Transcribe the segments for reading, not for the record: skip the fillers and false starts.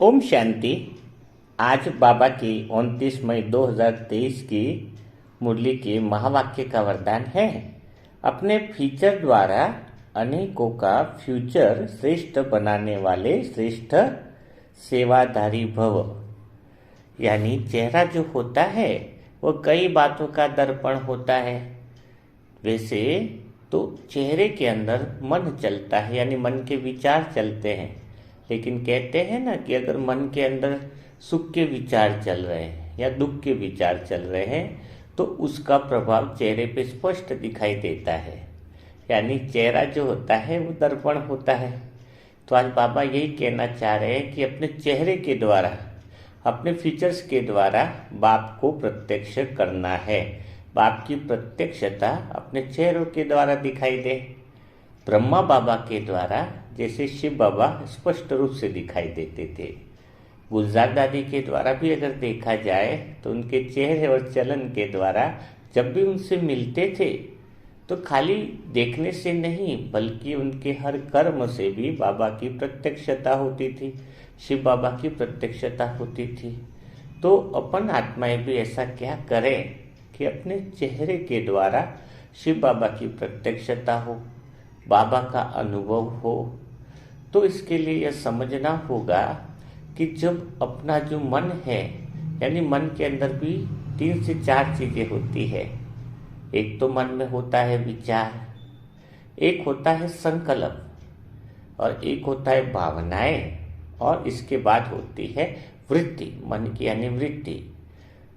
ओम शांति। आज बाबा की 29 मई 2023 की मुरली के महावाक्य का वरदान है। अपने फीचर द्वारा अनेकों का फ्यूचर श्रेष्ठ बनाने वाले श्रेष्ठ सेवाधारी भव। यानी चेहरा जो होता है वो कई बातों का दर्पण होता है। वैसे तो चेहरे के अंदर मन चलता है, यानी मन के विचार चलते हैं। लेकिन कहते हैं ना कि अगर मन के अंदर सुख के विचार चल रहे हैं या दुख के विचार चल रहे हैं तो उसका प्रभाव चेहरे पे स्पष्ट दिखाई देता है। यानी चेहरा जो होता है वो दर्पण होता है। तो आज बाबा यही कहना चाह रहे हैं कि अपने चेहरे के द्वारा, अपने फीचर्स के द्वारा बाप को प्रत्यक्ष करना है। बाप की प्रत्यक्षता अपने चेहरों के द्वारा दिखाई दे। ब्रह्मा बाबा के द्वारा जैसे शिव बाबा स्पष्ट रूप से दिखाई देते थे, गुलजार दादी के द्वारा भी अगर देखा जाए तो उनके चेहरे और चलन के द्वारा जब भी उनसे मिलते थे तो खाली देखने से नहीं बल्कि उनके हर कर्म से भी बाबा की प्रत्यक्षता होती थी, शिव बाबा की प्रत्यक्षता होती थी। तो अपन आत्माएं भी ऐसा क्या करें कि अपने चेहरे के द्वारा शिव बाबा की प्रत्यक्षता हो, बाबा का अनुभव हो। तो इसके लिए यह समझना होगा कि जब अपना जो मन है, यानी मन के अंदर भी 3 से 4 चीजें होती है। एक तो मन में होता है विचार, एक होता है संकल्प और एक होता है भावनाएं, और इसके बाद होती है वृत्ति, मन की यानी वृत्ति।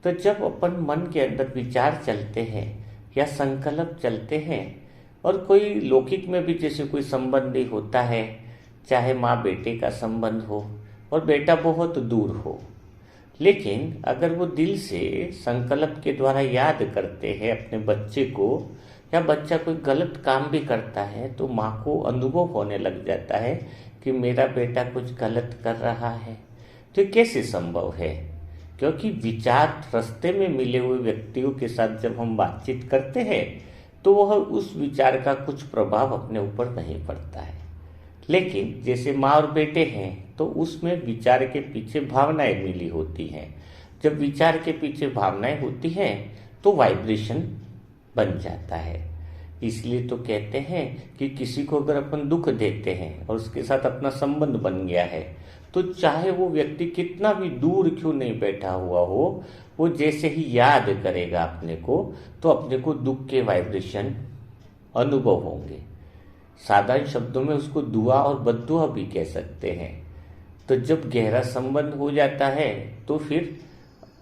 तो जब अपन मन के अंदर विचार चलते हैं या संकल्प चलते हैं और कोई लौकिक में भी जैसे कोई संबंधी होता है, चाहे माँ बेटे का संबंध हो और बेटा बहुत दूर हो, लेकिन अगर वो दिल से संकल्प के द्वारा याद करते हैं अपने बच्चे को, या बच्चा कोई गलत काम भी करता है तो माँ को अनुभव होने लग जाता है कि मेरा बेटा कुछ गलत कर रहा है। तो ये कैसे संभव है? क्योंकि विचार रास्ते में मिले हुए व्यक्तियों के साथ जब हम बातचीत करते हैं तो वह उस विचार का कुछ प्रभाव अपने ऊपर नहीं पड़ता है। लेकिन जैसे माँ और बेटे हैं तो उसमें विचार के पीछे भावनाएं मिली होती हैं। जब विचार के पीछे भावनाएं होती हैं तो वाइब्रेशन बन जाता है। इसलिए तो कहते हैं कि किसी को अगर अपन दुख देते हैं और उसके साथ अपना संबंध बन गया है तो चाहे वो व्यक्ति कितना भी दूर क्यों नहीं बैठा हुआ हो, वो जैसे ही याद करेगा अपने को तो अपने को दुख के वाइब्रेशन अनुभव होंगे। साधारण शब्दों में उसको दुआ और बद्दुआ भी कह सकते हैं। तो जब गहरा संबंध हो जाता है तो फिर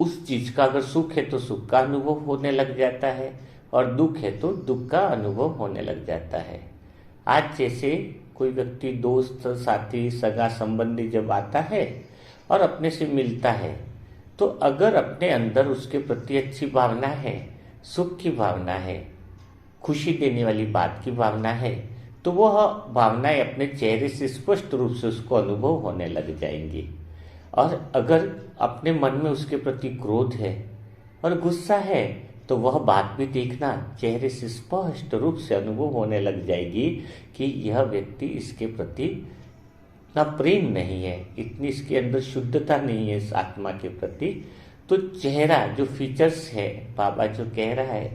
उस चीज का अगर सुख है तो सुख का अनुभव होने लग जाता है और दुख है तो दुख का अनुभव होने लग जाता है। आज जैसे कोई व्यक्ति, दोस्त, साथी, सगा संबंधी जब आता है और अपने से मिलता है तो अगर अपने अंदर उसके प्रति अच्छी भावना है, सुख की भावना है, खुशी देने वाली बात की भावना है, तो वह भावनाएं अपने चेहरे से स्पष्ट रूप से उसको अनुभव होने लग जाएंगी। और अगर अपने मन में उसके प्रति क्रोध है और गुस्सा है तो वह बात भी देखना चेहरे से स्पष्ट रूप से अनुभव होने लग जाएगी कि यह व्यक्ति इसके प्रति इतना प्रेम नहीं है, इतनी इसके अंदर शुद्धता नहीं है इस आत्मा के प्रति। तो चेहरा जो फीचर्स है, बाबा जो कह रहा है,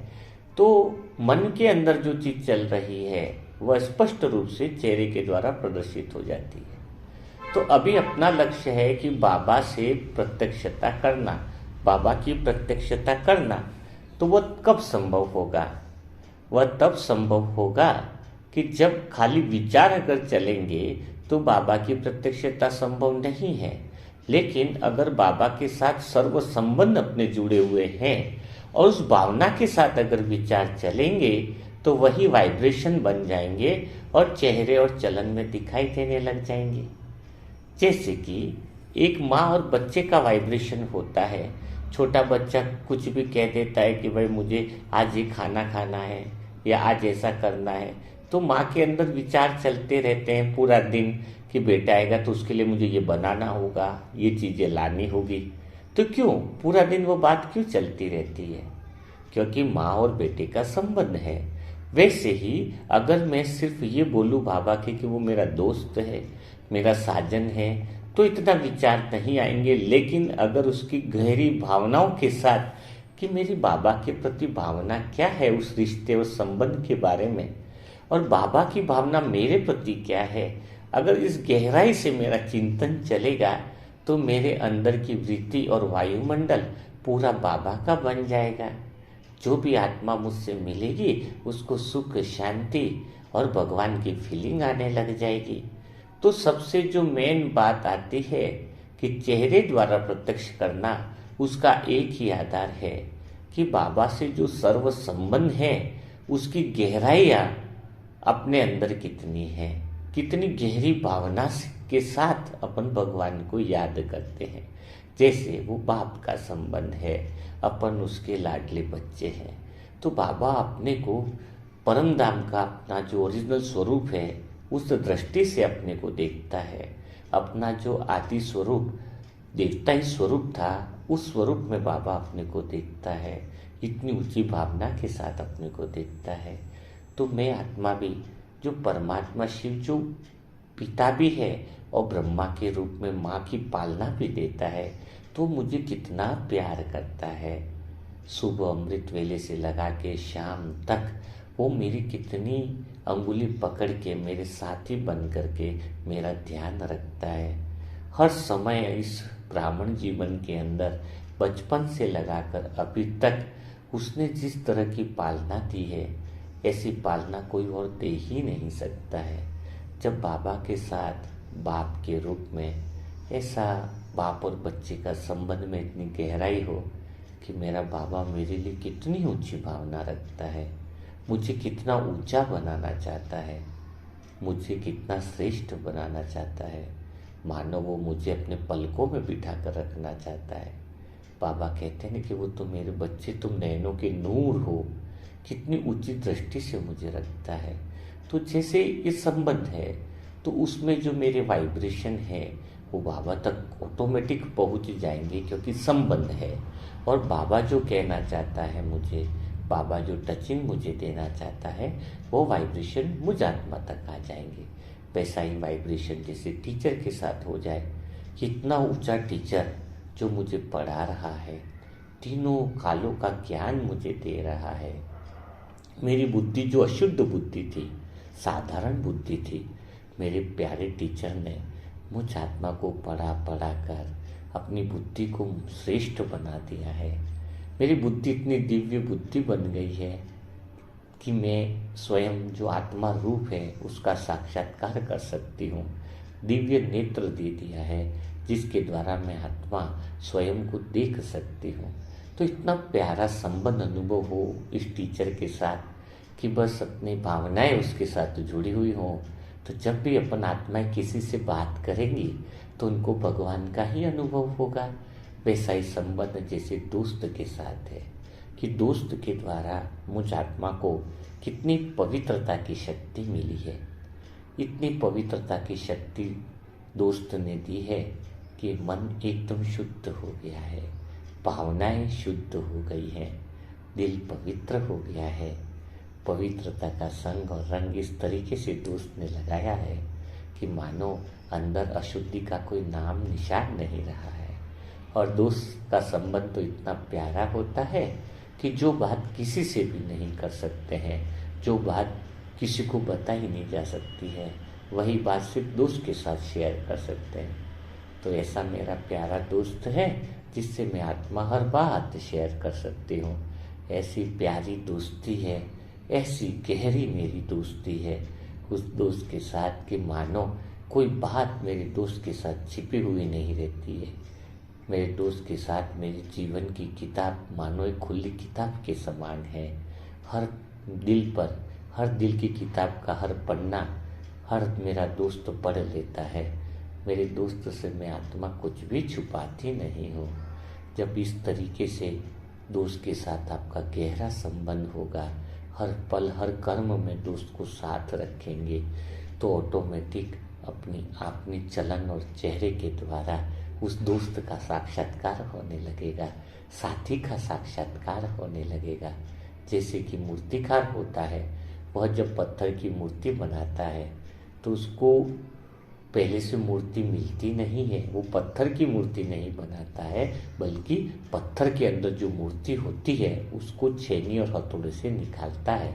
तो मन के अंदर जो चीज चल रही है वह स्पष्ट रूप से चेहरे के द्वारा प्रदर्शित हो जाती है। तो अभी अपना लक्ष्य है कि बाबा से प्रत्यक्षता करना, बाबा की प्रत्यक्षता करना। तो वह कब संभव होगा? वह तब संभव होगा कि जब खाली विचार अगर चलेंगे तो बाबा की प्रत्यक्षता संभव नहीं है। लेकिन अगर बाबा के साथ सर्व संबंध अपने जुड़े हुए हैं और उस भावना के साथ अगर विचार चलेंगे तो वही वाइब्रेशन बन जाएंगे और चेहरे और चलन में दिखाई देने लग जाएंगे। जैसे कि एक माँ और बच्चे का वाइब्रेशन होता है। छोटा बच्चा कुछ भी कह देता है कि भाई मुझे आज ये खाना खाना है या आज ऐसा करना है, तो माँ के अंदर विचार चलते रहते हैं पूरा दिन कि बेटा आएगा तो उसके लिए मुझे ये बनाना होगा, ये चीजें लानी होगी। तो क्यों पूरा दिन वो बात क्यों चलती रहती है? क्योंकि माँ और बेटे का संबंध है। वैसे ही अगर मैं सिर्फ ये बोलूँ बाबा के कि वो मेरा दोस्त है, मेरा साजन है, तो इतना विचार नहीं आएंगे। लेकिन अगर उसकी गहरी भावनाओं के साथ कि मेरी बाबा के प्रति भावना क्या है, उस रिश्ते और संबंध के बारे में, और बाबा की भावना मेरे प्रति क्या है, अगर इस गहराई से मेरा चिंतन चलेगा तो मेरे अंदर की वृत्ति और वायुमंडल पूरा बाबा का बन जाएगा। जो भी आत्मा मुझसे मिलेगी उसको सुख, शांति और भगवान की फीलिंग आने लग जाएगी। तो सबसे जो मेन बात आती है कि चेहरे द्वारा प्रत्यक्ष करना, उसका एक ही आधार है कि बाबा से जो सर्व संबंध है उसकी गहराइयाँ अपने अंदर कितनी है, कितनी गहरी भावना के साथ अपन भगवान को याद करते हैं। जैसे वो बाप का संबंध है, अपन उसके लाडले बच्चे हैं, तो बाबा अपने को परम धाम का अपना जो ओरिजिनल स्वरूप है उस दृष्टि से अपने को देखता है। अपना जो आदि स्वरूप देवता ही स्वरूप था, उस स्वरूप में बाबा अपने को देखता है, इतनी ऊंची भावना के साथ अपने को देखता है। तो मैं आत्मा भी जो परमात्मा शिव जो पिता भी है और ब्रह्मा के रूप में माँ की पालना भी देता है, तो मुझे कितना प्यार करता है। सुबह अमृत वेले से लगा के शाम तक वो मेरी कितनी अंगुली पकड़ के मेरे साथी बन करके मेरा ध्यान रखता है। हर समय इस ब्राह्मण जीवन के अंदर बचपन से लगाकर अभी तक उसने जिस तरह की पालना दी है, ऐसी पालना कोई और दे ही नहीं सकता है। जब बाबा के साथ बाप के रूप में ऐसा बाप और बच्चे का संबंध में इतनी गहराई हो कि मेरा बाबा मेरे लिए कितनी ऊंची भावना रखता है, मुझे कितना ऊंचा बनाना चाहता है, मुझे कितना श्रेष्ठ बनाना चाहता है, मानो वो मुझे अपने पलकों में बिठा कर रखना चाहता है। बाबा कहते हैं कि वो तो मेरे बच्चे, तुम नैनों के नूर हो, कितनी ऊंची दृष्टि से मुझे रखता है। तो जैसे ये संबंध है तो उसमें जो मेरे वाइब्रेशन है वो बाबा तक ऑटोमेटिक पहुंच जाएंगे, क्योंकि संबंध है। और बाबा जो कहना चाहता है मुझे, बाबा जो टचिंग मुझे देना चाहता है, वो वाइब्रेशन मुझ आत्मा तक आ जाएंगे। वैसा ही वाइब्रेशन जैसे टीचर के साथ हो जाए, कितना ऊंचा टीचर जो मुझे पढ़ा रहा है, तीनों कालों का ज्ञान मुझे दे रहा है। मेरी बुद्धि जो अशुद्ध बुद्धि थी, साधारण बुद्धि थी, मेरे प्यारे टीचर ने मुझ आत्मा को पढ़ा कर अपनी बुद्धि को श्रेष्ठ बना दिया है। मेरी बुद्धि इतनी दिव्य बुद्धि बन गई है कि मैं स्वयं जो आत्मा रूप है उसका साक्षात्कार कर सकती हूँ। दिव्य नेत्र दे दिया है जिसके द्वारा मैं आत्मा स्वयं को देख सकती हूँ। तो इतना प्यारा संबंध अनुभव हो इस टीचर के साथ कि बस अपनी भावनाएं उसके साथ जुड़ी हुई हों, तो जब भी अपन आत्माएं किसी से बात करेंगी तो उनको भगवान का ही अनुभव होगा। वैसा ही संबंध जैसे दोस्त के साथ है कि दोस्त के द्वारा मुझ आत्मा को कितनी पवित्रता की शक्ति मिली है। इतनी पवित्रता की शक्ति दोस्त ने दी है कि मन एकदम शुद्ध हो गया है, भावनाएं शुद्ध हो गई हैं, दिल पवित्र हो गया है। पवित्रता का संग और रंग इस तरीके से दोस्त ने लगाया है कि मानो अंदर अशुद्धि का कोई नाम निशान नहीं रहा है। और दोस्त का संबंध तो इतना प्यारा होता है कि जो बात किसी से भी नहीं कर सकते हैं, जो बात किसी को बता ही नहीं जा सकती है, वही बात सिर्फ दोस्त के साथ शेयर कर सकते हैं। तो ऐसा मेरा प्यारा दोस्त है जिससे मैं आत्मा हर बात शेयर कर सकती हूँ। ऐसी प्यारी दोस्ती है, ऐसी गहरी मेरी दोस्ती है उस दोस्त के साथ कि मानो कोई बात मेरे दोस्त के साथ छिपी हुई नहीं रहती है। मेरे दोस्त के साथ मेरे जीवन की किताब मानो एक खुली किताब के समान है। हर दिल की किताब का हर पन्ना हर मेरा दोस्त पढ़ लेता है। मेरे दोस्त से मैं आत्मा कुछ भी छुपाती नहीं हूँ। जब इस तरीके से दोस्त के साथ आपका गहरा संबंध होगा, हर पल हर कर्म में दोस्त को साथ रखेंगे, तो ऑटोमेटिक अपनी चलन और चेहरे के द्वारा उस दोस्त का साक्षात्कार होने लगेगा, साथी का साक्षात्कार होने लगेगा। जैसे कि मूर्तिकार होता है, वह जब पत्थर की मूर्ति बनाता है तो उसको पहले से मूर्ति मिलती नहीं है, वो पत्थर की मूर्ति नहीं बनाता है, बल्कि पत्थर के अंदर जो मूर्ति होती है उसको छेनी और हथौड़े से निकालता है।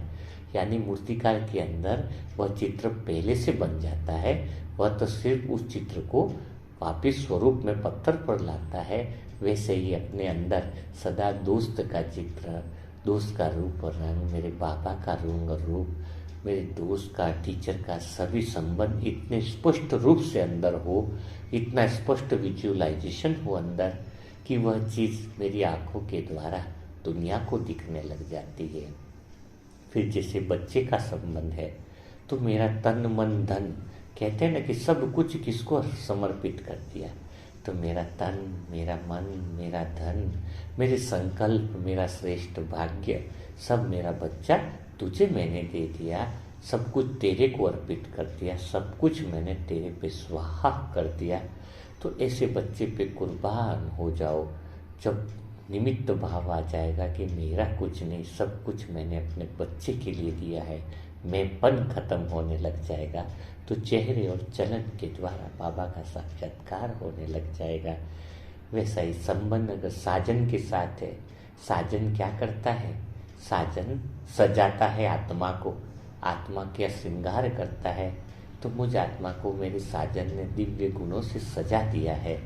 यानी मूर्तिकार के अंदर वह चित्र पहले से बन जाता है, वह तो सिर्फ उस चित्र को वापिस स्वरूप में पत्थर पर लाता है। वैसे ही अपने अंदर सदा दोस्त का चित्र, दोस्त का रूप और रंग, मेरे बाबा का रंग और रूप, मेरे दोस्त का, टीचर का सभी संबंध इतने स्पष्ट रूप से अंदर हो, इतना स्पष्ट विजुअलाइजेशन हो अंदर कि वह चीज़ मेरी आंखों के द्वारा दुनिया को दिखने लग जाती है। फिर जैसे बच्चे का संबंध है तो मेरा तन मन धन, कहते हैं ना कि सब कुछ किसको समर्पित कर दिया, तो मेरा तन, मेरा मन, मेरा धन, मेरे संकल्प, मेरा श्रेष्ठ भाग्य, सब मेरा बच्चा तुझे मैंने दे दिया, सब कुछ तेरे को अर्पित कर दिया, सब कुछ मैंने तेरे पे स्वाहा कर दिया। तो ऐसे बच्चे पे कुर्बान हो जाओ। जब निमित्त भाव आ जाएगा कि मेरा कुछ नहीं, सब कुछ मैंने अपने बच्चे के लिए दिया है, मैंपन खत्म होने लग जाएगा, तो चेहरे और चलन के द्वारा बाबा का साक्षात्कार होने लग जाएगा। वैसा ही संबंध अगर साजन के साथ है, साजन क्या करता है, साजन सजाता है आत्मा को, आत्मा का श्रृंगार करता है। तो मुझ आत्मा को मेरे साजन ने दिव्य गुणों से सजा दिया है,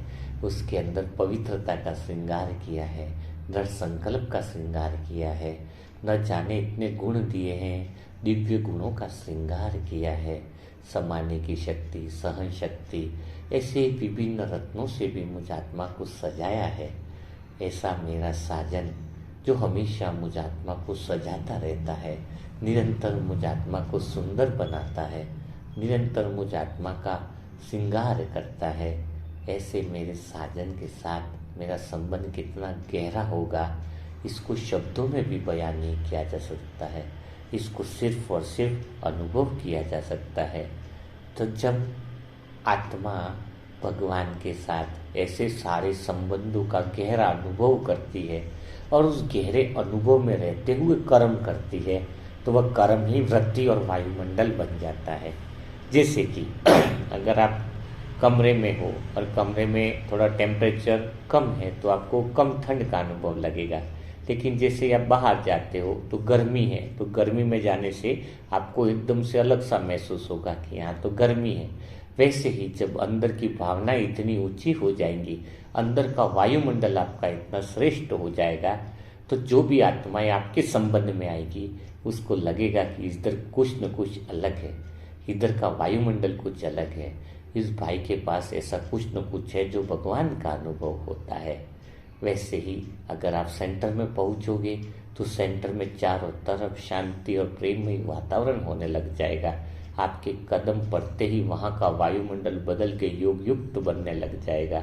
उसके अंदर पवित्रता का श्रृंगार किया है, दृढ़ संकल्प का श्रृंगार किया है, न जाने इतने गुण दिए हैं, दिव्य गुणों का श्रृंगार किया है, समाने की शक्ति, सहन शक्ति, ऐसे विभिन्न रत्नों से भी मुझ आत्मा को सजाया है। ऐसा मेरा साजन जो हमेशा मुझ आत्मा को सजाता रहता है, निरंतर मुझ आत्मा को सुंदर बनाता है, निरंतर मुझ आत्मा का श्रृंगार करता है, ऐसे मेरे साजन के साथ मेरा संबंध कितना गहरा होगा, इसको शब्दों में भी बयान नहीं किया जा सकता है, इसको सिर्फ और सिर्फ अनुभव किया जा सकता है। तो जब आत्मा भगवान के साथ ऐसे सारे संबंधों का गहरा अनुभव करती है और उस गहरे अनुभव में रहते हुए कर्म करती है, तो वह कर्म ही वृत्ति और वायुमंडल बन जाता है। जैसे कि अगर आप कमरे में हो और कमरे में थोड़ा टेम्परेचर कम है तो आपको कम ठंड का अनुभव लगेगा, लेकिन जैसे आप बाहर जाते हो तो गर्मी है, तो गर्मी में जाने से आपको एकदम से अलग सा महसूस होगा कि यहाँ तो गर्मी है। वैसे ही जब अंदर की भावना इतनी ऊंची हो जाएंगी, अंदर का वायुमंडल आपका इतना श्रेष्ठ हो जाएगा, तो जो भी आत्माएं आपके संबंध में आएगी उसको लगेगा कि इधर कुछ न कुछ अलग है, इधर का वायुमंडल कुछ अलग है, इस भाई के पास ऐसा कुछ न कुछ है जो भगवान का अनुभव होता है। वैसे ही अगर आप सेंटर में पहुंचोगे तो सेंटर में चारों तरफ शांति और प्रेममय वातावरण होने लग जाएगा। आपके कदम पड़ते ही वहाँ का वायुमंडल बदल के योग युक्त बनने लग जाएगा।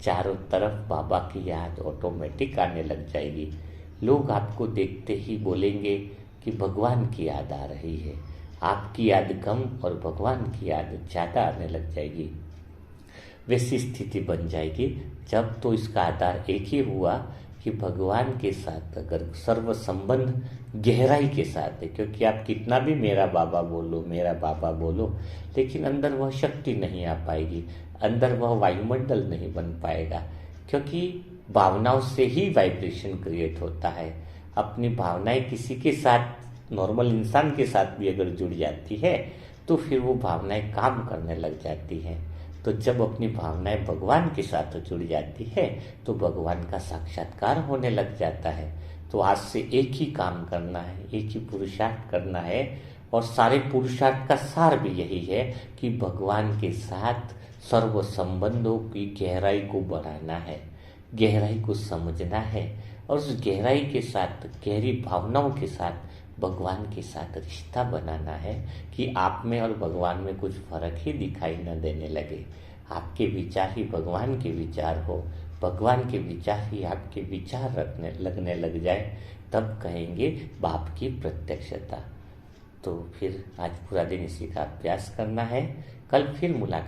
चारों तरफ बाबा की याद ऑटोमेटिक आने लग जाएगी। लोग आपको देखते ही बोलेंगे कि भगवान की याद आ रही है। आपकी याद कम और भगवान की याद ज़्यादा आने लग जाएगी। वैसी स्थिति बन जाएगी। जब तो इसका आधार एक ही हुआ कि भगवान के साथ अगर सर्व संबंध गहराई के साथ है, क्योंकि आप कितना भी मेरा बाबा बोलो, मेरा बाबा बोलो, लेकिन अंदर वह शक्ति नहीं आ पाएगी, अंदर वह वायुमंडल नहीं बन पाएगा, क्योंकि भावनाओं से ही वाइब्रेशन क्रिएट होता है। अपनी भावनाएं किसी के साथ, नॉर्मल इंसान के साथ भी अगर जुड़ जाती है तो फिर वो भावनाएं काम करने लग जाती हैं। तो जब अपनी भावनाएं भगवान के साथ जुड़ जाती है तो भगवान का साक्षात्कार होने लग जाता है। तो आज से एक ही काम करना है, एक ही पुरुषार्थ करना है, और सारे पुरुषार्थ का सार भी यही है कि भगवान के साथ सर्व संबंधों की गहराई को बढ़ाना है, गहराई को समझना है, और उस गहराई के साथ, गहरी भावनाओं के साथ भगवान के साथ रिश्ता बनाना है कि आप में और भगवान में कुछ फर्क ही दिखाई न देने लगे। आपके विचार ही भगवान के विचार हो, भगवान के विचार ही आपके विचार लगने लग जाए, तब कहेंगे बाप की प्रत्यक्षता। तो फिर आज पूरा दिन इसी का अभ्यास करना है। कल फिर मुलाकात।